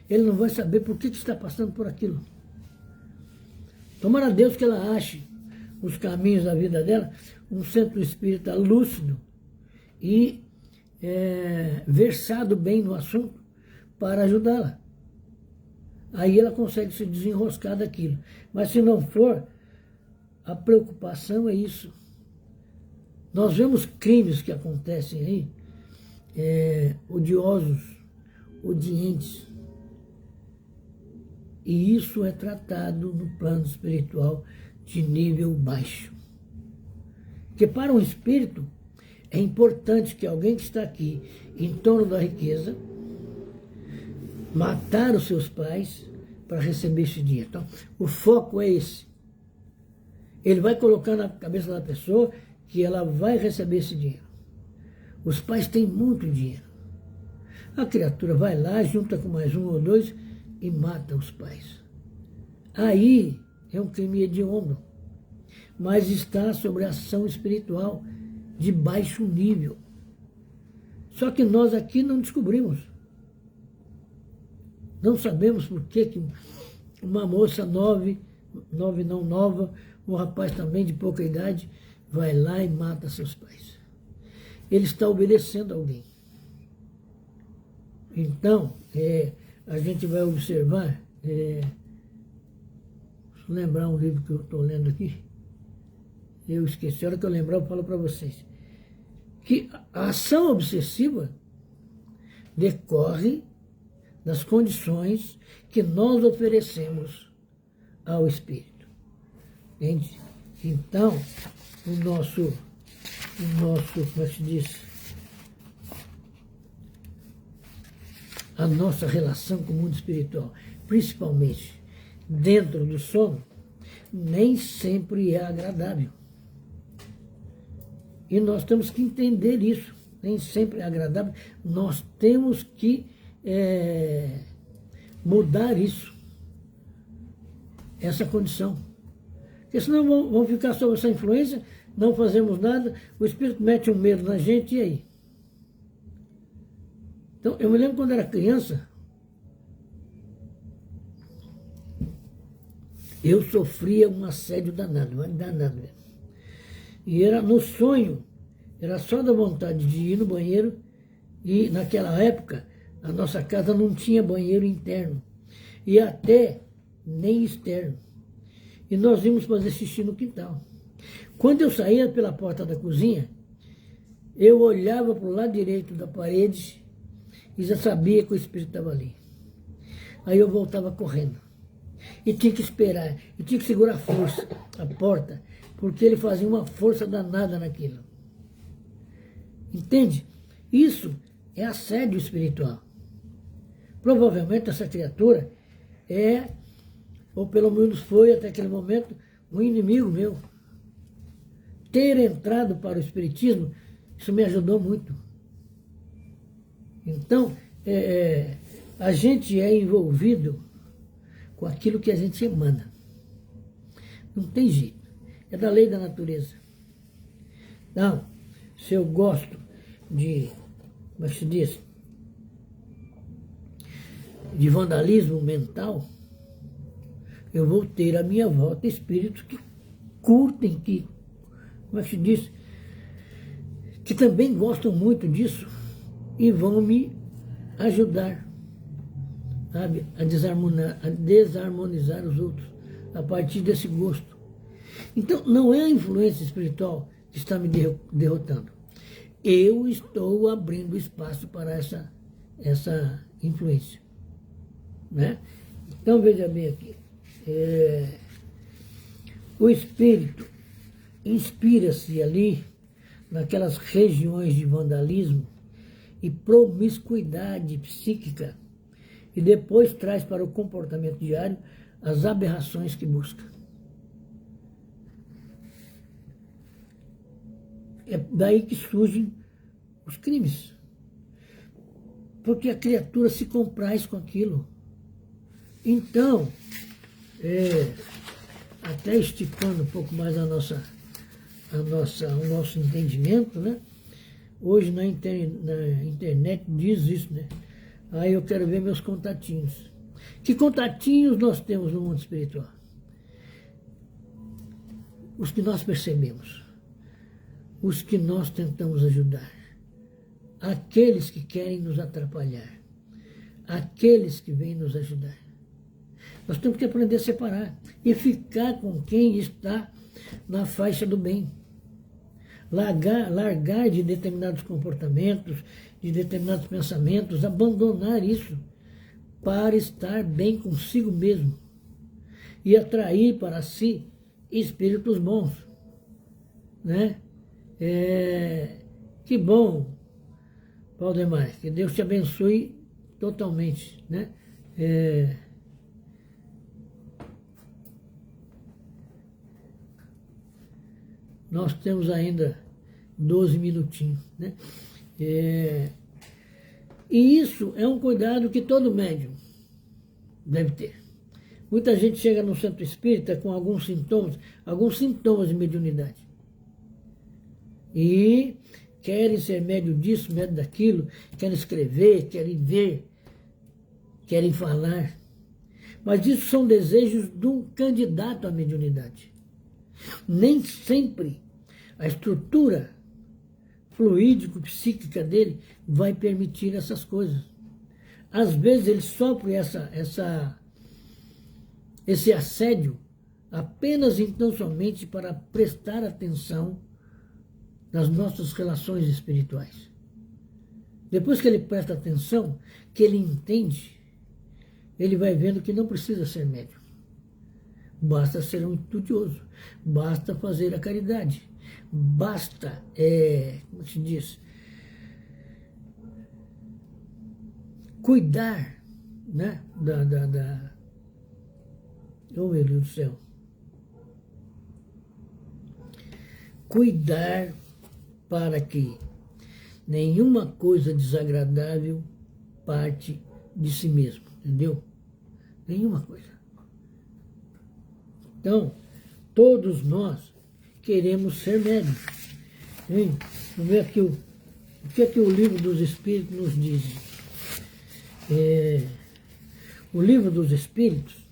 Ele não vai saber por que está passando por aquilo. Tomara a Deus que ela ache os caminhos da vida dela, um centro espírita lúcido e versado bem no assunto para ajudá-la. Aí ela consegue se desenroscar daquilo. Mas se não for, a preocupação é isso. Nós vemos crimes que acontecem aí, odiosos, odientes. E isso é tratado no plano espiritual de nível baixo. Porque para um espírito é importante que alguém que está aqui em torno da riqueza matar os seus pais para receber esse dinheiro. Então, o foco é esse. Ele vai colocar na cabeça da pessoa que ela vai receber esse dinheiro. Os pais têm muito dinheiro. A criatura vai lá, junta com mais um ou dois e mata os pais. Aí é um crime hediondo, mas está sobre a ação espiritual de baixo nível. Só que nós aqui não descobrimos. Não sabemos por que uma moça nova, um rapaz também de pouca idade, vai lá e mata seus pais. Ele está obedecendo a alguém. Então, a gente vai observar, deixa eu lembrar um livro que eu estou lendo aqui, eu esqueci, a hora que eu lembrar eu falo para vocês, que a ação obsessiva decorre das condições que nós oferecemos ao Espírito. Entende? Então, o nosso, como é que se diz? A nossa relação com o mundo espiritual, principalmente dentro do sono, nem sempre é agradável. E nós temos que entender isso. Nem sempre é agradável. Nós temos que mudar isso, essa condição. Porque senão vão ficar sob essa influência, não fazemos nada, o Espírito mete um medo na gente, e aí? Então, eu me lembro quando era criança, eu sofria um assédio danado mesmo. E era no sonho, era só da vontade de ir no banheiro, e naquela época a nossa casa não tinha banheiro interno, e até nem externo. E nós íamos fazer xixi no quintal. Quando eu saía pela porta da cozinha, eu olhava para o lado direito da parede e já sabia que o Espírito estava ali. Aí eu voltava correndo. E tinha que esperar, e tinha que segurar a força, a porta, porque ele fazia uma força danada naquilo. Entende? Isso é assédio espiritual. Provavelmente essa criatura é, ou pelo menos foi até aquele momento, um inimigo meu. Ter entrado para o Espiritismo, isso me ajudou muito. Então, a gente é envolvido com aquilo que a gente emana. Não tem jeito. É da lei da natureza. Então, se eu gosto de, como é que se diz? De vandalismo mental, eu vou ter à minha volta espíritos que curtem, que, como é que se diz? Que também gostam muito disso e vão me ajudar, sabe, a desarmonizar os outros a partir desse gosto. Então, não é a influência espiritual que está me derrotando. Eu estou abrindo espaço para essa influência. Né? Então, veja bem aqui. O espírito inspira-se ali, naquelas regiões de vandalismo e promiscuidade psíquica, e depois traz para o comportamento diário as aberrações que busca. É daí que surgem os crimes. Porque a criatura se compraz com aquilo. Então, até esticando um pouco mais o nosso entendimento, né? Hoje na internet diz isso, né? Aí eu quero ver meus contatinhos. Que contatinhos nós temos no mundo espiritual? Os que nós percebemos. Os que nós tentamos ajudar. Aqueles que querem nos atrapalhar. Aqueles que vêm nos ajudar. Nós temos que aprender a separar e ficar com quem está na faixa do bem. Largar de determinados comportamentos, de determinados pensamentos, abandonar isso para estar bem consigo mesmo e atrair para si espíritos bons. Né? Que bom, Valdemar, que Deus te abençoe totalmente. Né? Nós temos ainda 12 minutinhos. Né? E isso é um cuidado que todo médium deve ter. Muita gente chega no centro espírita com alguns sintomas de mediunidade. E querem ser médium disso, médium daquilo, querem escrever, querem ver, querem falar. Mas isso são desejos de um candidato à mediunidade. Nem sempre a estrutura fluídico-psíquica dele vai permitir essas coisas. Às vezes ele sofre esse assédio apenas então somente para prestar atenção nas nossas relações espirituais. Depois que ele presta atenção, que ele entende, ele vai vendo que não precisa ser médium. Basta ser um estudioso, basta fazer a caridade, basta, como se diz, cuidar, né, oh meu Deus do céu, cuidar para que nenhuma coisa desagradável parte de si mesmo, entendeu? Nenhuma coisa. Então, todos nós queremos ser médiuns. Vamos ver aqui o que é que o Livro dos Espíritos nos diz. O Livro dos Espíritos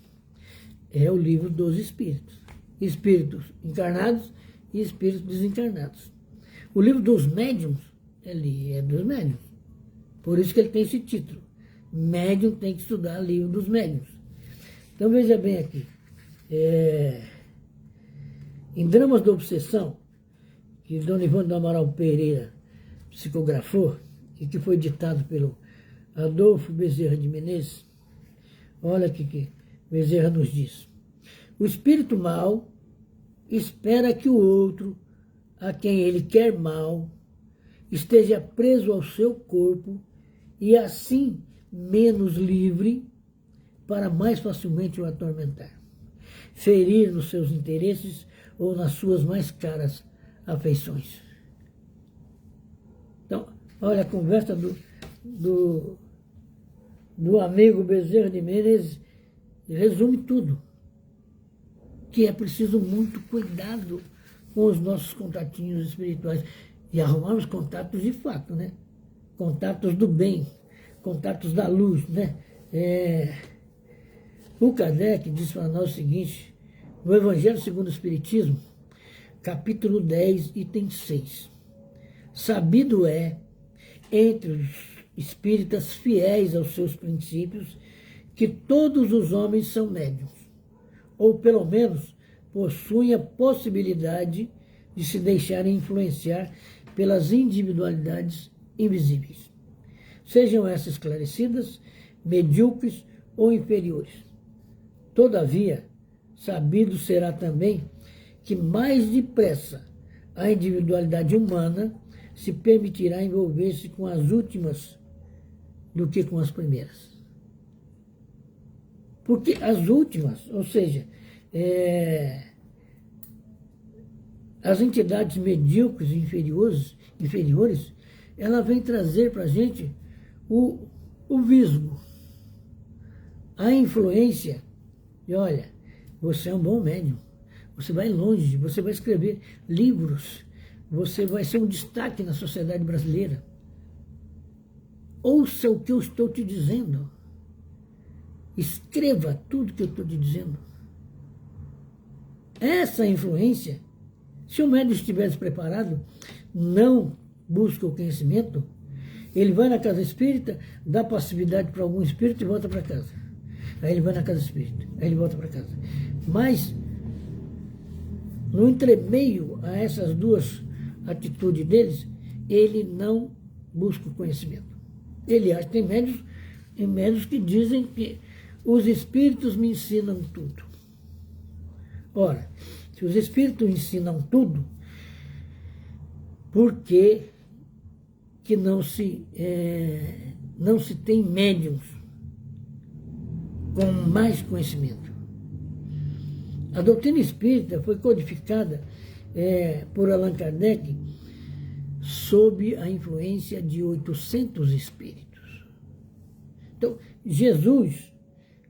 é o livro dos espíritos. Espíritos encarnados e espíritos desencarnados. O livro dos médiuns, ele é dos médiuns. Por isso que ele tem esse título. Médium tem que estudar o livro dos médiuns. Então veja bem aqui. Em Dramas da Obsessão, que Dona Ivone do Amaral Pereira psicografou e que foi ditado pelo Adolfo Bezerra de Menezes, olha aqui que Bezerra nos diz. O espírito mau espera que o outro, a quem ele quer mal, esteja preso ao seu corpo e assim menos livre para mais facilmente o atormentar, ferir nos seus interesses ou nas suas mais caras afeições. Então, olha a conversa do amigo Bezerra de Menezes resume tudo, que é preciso muito cuidado com os nossos contatinhos espirituais e arrumarmos contatos de fato, né? Contatos do bem, contatos da luz, né? O Kardec diz para nós o seguinte, no Evangelho segundo o Espiritismo, capítulo 10, item 6. Sabido é, entre os espíritas fiéis aos seus princípios, que todos os homens são médiuns, ou pelo menos possuem a possibilidade de se deixarem influenciar pelas individualidades invisíveis, sejam essas esclarecidas, medíocres ou inferiores. Todavia, sabido será também que mais depressa a individualidade humana se permitirá envolver-se com as últimas do que com as primeiras. Porque as últimas, ou seja, as entidades medíocres e inferiores, ela vem trazer para a gente o visgo, a influência. E olha, você é um bom médium, você vai longe, você vai escrever livros, você vai ser um destaque na sociedade brasileira. Ouça o que eu estou te dizendo. Escreva tudo que eu estou te dizendo. Essa influência, se o médium estiver despreparado, não busca o conhecimento, ele vai na casa espírita, dá passividade para algum espírito e volta para casa. Aí ele vai na casa espírita, aí ele volta para casa. Mas, no entremeio a essas duas atitudes deles, ele não busca o conhecimento. Ele acha, tem médios que dizem que os espíritos me ensinam tudo. Ora, se os espíritos ensinam tudo, por que não se tem médiums com mais conhecimento? A doutrina espírita foi codificada por Allan Kardec sob a influência de 800 espíritos. Então, Jesus,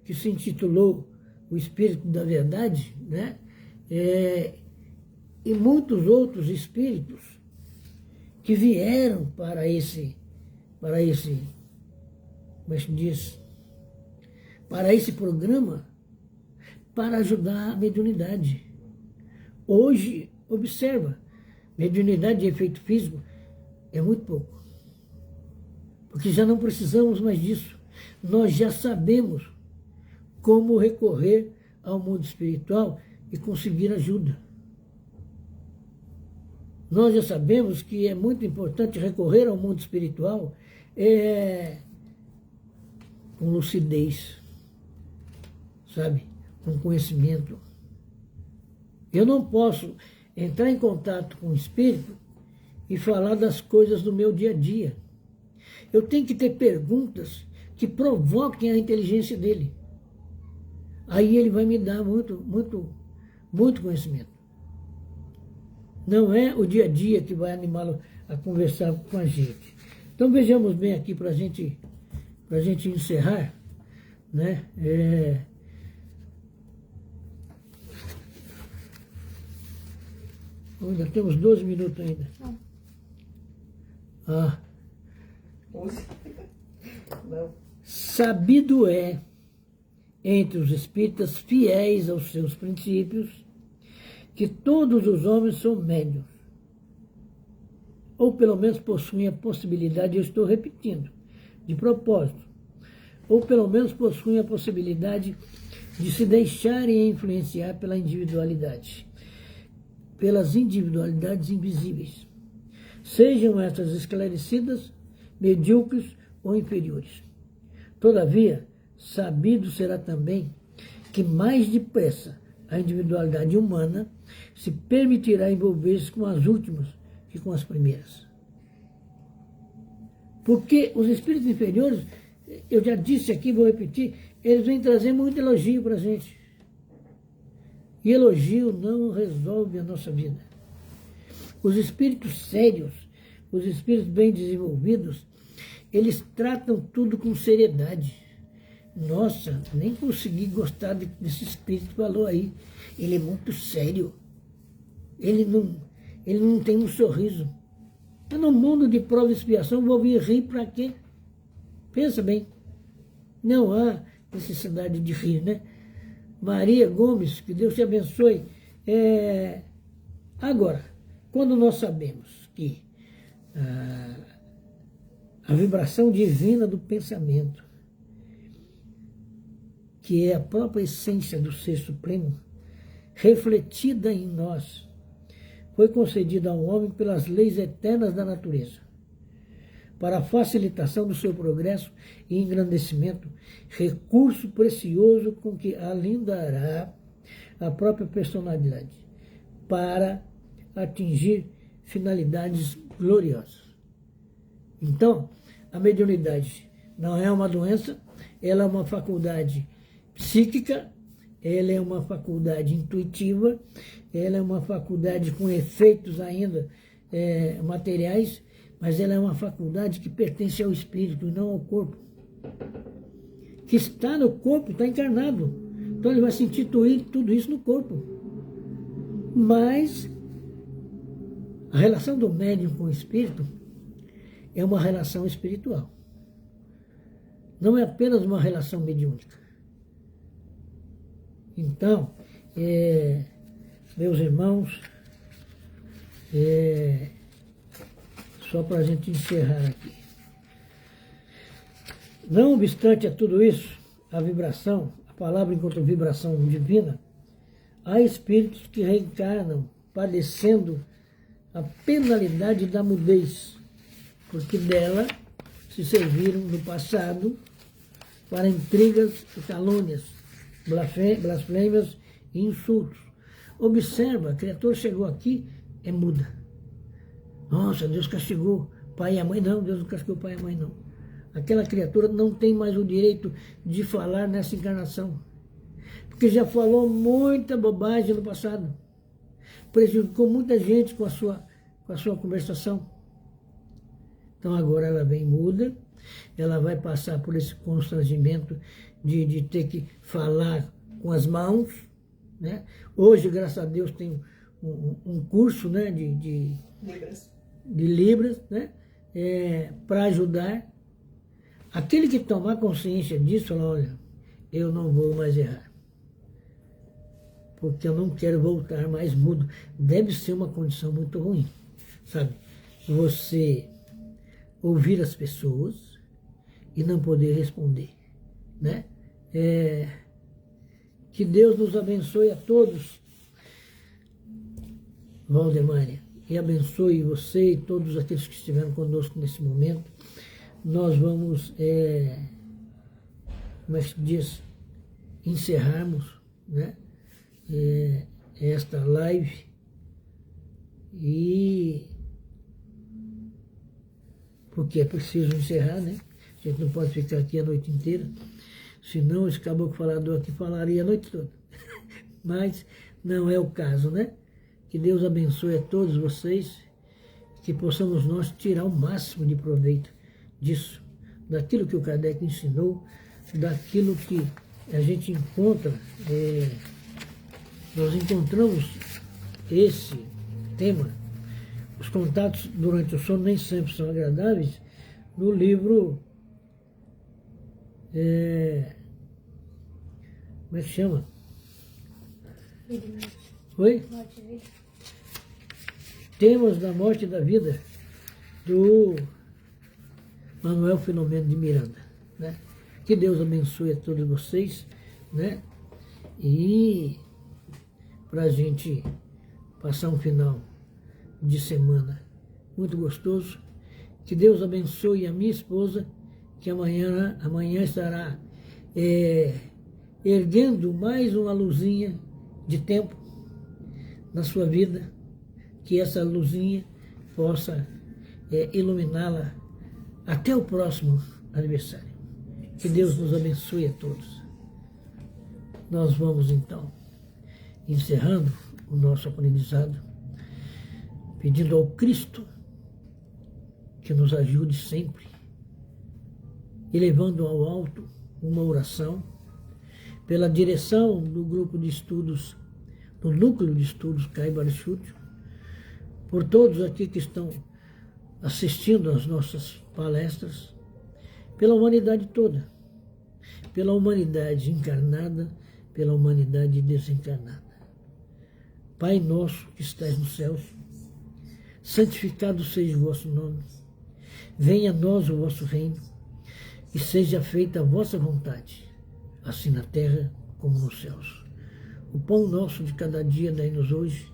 que se intitulou o Espírito da Verdade, né? E muitos outros espíritos que vieram para esse programa para ajudar a mediunidade. Hoje, observa, mediunidade de efeito físico é muito pouco, porque já não precisamos mais disso. Nós já sabemos como recorrer ao mundo espiritual e conseguir ajuda. Nós já sabemos que é muito importante recorrer ao mundo espiritual com lucidez, sabe, com conhecimento. Eu não posso entrar em contato com o espírito e falar das coisas do meu dia a dia. Eu tenho que ter perguntas que provoquem a inteligência dele. Aí ele vai me dar muito conhecimento. Não é o dia a dia que vai animá-lo a conversar com a gente. Então vejamos bem aqui para a gente encerrar, né? Ainda temos 12 minutos ainda. Não. Ah. 11. Não. Sabido é, entre os espíritas fiéis aos seus princípios, que todos os homens são médiuns, ou pelo menos possuem a possibilidade, eu estou repetindo, de propósito, ou pelo menos possuem a possibilidade de se deixarem influenciar pela individualidade, pelas individualidades invisíveis, sejam estas esclarecidas, medíocres ou inferiores. Todavia, sabido será também que mais depressa a individualidade humana se permitirá envolver-se com as últimas que com as primeiras. Porque os espíritos inferiores, eu já disse aqui, vou repetir, eles vêm trazer muito elogio para a gente. E elogio não resolve a nossa vida. Os espíritos sérios, os espíritos bem desenvolvidos, eles tratam tudo com seriedade. Nossa, nem consegui gostar desse espírito que falou aí. Ele é muito sério. Ele não tem um sorriso. Eu, no mundo de prova e expiação, vou vir rir para quê? Pensa bem. Não há necessidade de rir, né? Maria Gomes, que Deus te abençoe. Agora, quando nós sabemos que a vibração divina do pensamento, que é a própria essência do Ser Supremo, refletida em nós, foi concedida ao homem pelas leis eternas da natureza, para a facilitação do seu progresso e engrandecimento, recurso precioso com que alindará a própria personalidade, para atingir finalidades gloriosas. Então, a mediunidade não é uma doença, ela é uma faculdade psíquica, ela é uma faculdade intuitiva, ela é uma faculdade com efeitos ainda materiais, mas ela é uma faculdade que pertence ao espírito e não ao corpo. Que está no corpo, está encarnado. Então ele vai sentir tudo isso no corpo. Mas a relação do médium com o espírito é uma relação espiritual. Não é apenas uma relação mediúnica. Então, meus irmãos, só para a gente encerrar aqui. Não obstante a tudo isso, a vibração, a palavra enquanto vibração divina, há espíritos que reencarnam padecendo a penalidade da mudez, porque dela se serviram no passado para intrigas e calúnias, blasfêmias e insultos. Observa, a criatura chegou aqui, é muda. Nossa, Deus castigou pai e a mãe. Não, Deus não castigou o pai e a mãe, não. Aquela criatura não tem mais o direito de falar nessa encarnação, porque já falou muita bobagem no passado, prejudicou muita gente com a sua conversação. Então agora ela vem muda, ela vai passar por esse constrangimento de ter que falar com as mãos, né? Hoje, graças a Deus, tem um curso, né, de Libras, né, para ajudar. Aquele que tomar consciência disso, fala, olha, eu não vou mais errar, porque eu não quero voltar mais mudo. Deve ser uma condição muito ruim, sabe? Você ouvir as pessoas e não poder responder, né? Que Deus nos abençoe a todos, Valdemânia, e abençoe você e todos aqueles que estiveram conosco nesse momento. Nós vamos, como é que se diz, encerrarmos, né, esta live e porque é preciso encerrar, né? A gente não pode ficar aqui a noite inteira, senão esse caboclo falador aqui falaria a noite toda. Mas não é o caso, né? Que Deus abençoe a todos vocês, que possamos nós tirar o máximo de proveito disso, daquilo que o Kardec ensinou, daquilo que a gente encontra, nós encontramos esse tema. Os contatos durante o sono nem sempre são agradáveis, no livro, como é que chama? Vida e morte. Oi? Morte e vida. Temas da Morte e da Vida, do Manuel Filomeno de Miranda, né? Que Deus abençoe a todos vocês, né? E para a gente passar um final de semana muito gostoso, que Deus abençoe a minha esposa, que amanhã estará erguendo mais uma luzinha de tempo na sua vida, que essa luzinha possa iluminá-la até o próximo aniversário. Que Deus nos abençoe a todos. Nós vamos então encerrando o nosso aprendizado, pedindo ao Cristo que nos ajude sempre, e levando ao alto uma oração pela direção do grupo de estudos, do núcleo de estudos Caibar Schutz, por todos aqui que estão assistindo às nossas palestras, pela humanidade toda, pela humanidade encarnada, pela humanidade desencarnada. Pai nosso que estais nos céus, santificado seja o vosso nome, venha a nós o vosso reino, e seja feita a vossa vontade, assim na terra como nos céus. O pão nosso de cada dia dai-nos hoje,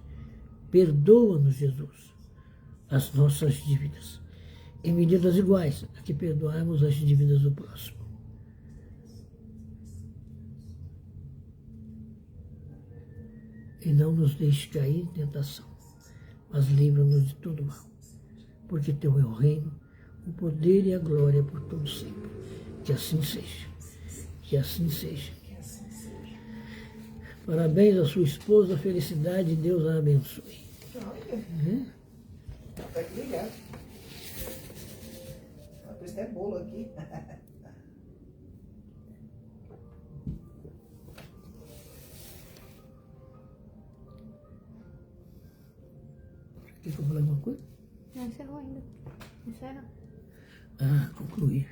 perdoa-nos, Jesus, as nossas dívidas, em medidas iguais a que perdoarmos as dívidas do próximo. E não nos deixe cair em tentação, mas livra-nos de todo mal, porque teu é o reino, o poder e a glória por todo sempre. Que assim seja. Que assim seja. Parabéns à sua esposa, felicidade, Deus a abençoe. Tá aqui ligado. Por isso tem bolo aqui. Quer que eu fale alguma coisa? Não encerrou ainda. Encerra. Concluí.